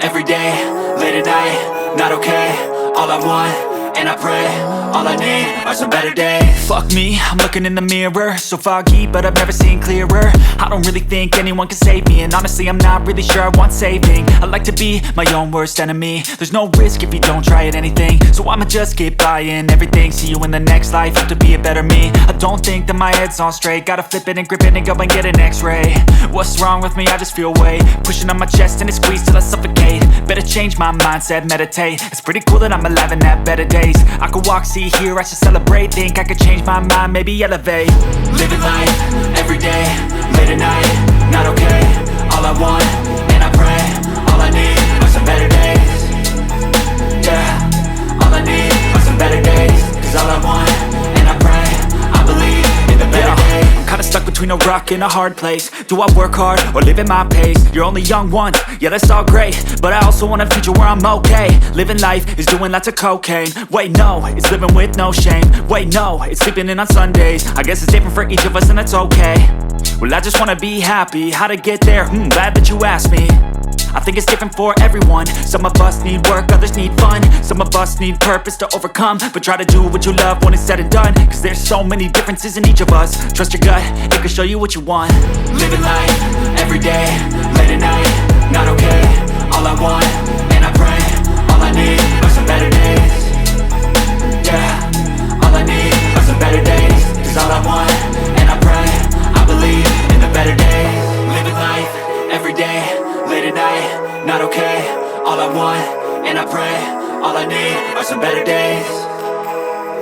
every day, late at night, not okay. All I want, and I pray, all I need are some better days. Fuck me, I'm looking in the mirror, so foggy, but I've never seen clearer. I don't really think anyone can save me, and honestly I'm not really sure I want saving. I like to be my own worst enemy. There's no risk if you don't try at anything, so I'ma just keep buying everything. See you in the next life, have to be a better me. I don't think that my head's on straight, gotta flip it and grip it and go and get an x-ray. What's wrong with me? I just feel weight pushing on my chest and it squeezes till I suffocate. Better change my mindset, meditate. It's pretty cool that I'm alive and have better days. I could walk, see, hear, I should celebrate. Think I could change my mind, maybe elevate. Living life, every day, late at night, not okay. All I want, and I pray, all I need are some better days. Yeah, all I need are some better days. Cause all I want, and I pray, I believe in the better days. I'm kinda stuck between a rock and a hard place. Do I work hard or live at my pace? You're only young once, yeah that's all great, but I also want a future where I'm okay. Living life is doing lots of cocaine. Wait no, it's living with no shame. Wait no, it's sleeping in on Sundays. I guess it's different for each of us and that's okay. Well I just wanna be happy, how to get there? Glad that you asked me. I think it's different for everyone. Some of us need work, others need fun. Some of us need purpose to overcome. But try to do what you love when it's said and done. Cause there's so many differences in each of us. Trust your gut, it can show you what you want. Living life, every day, late at night, not okay. All I want, and I pray, all I need are some better days. Yeah.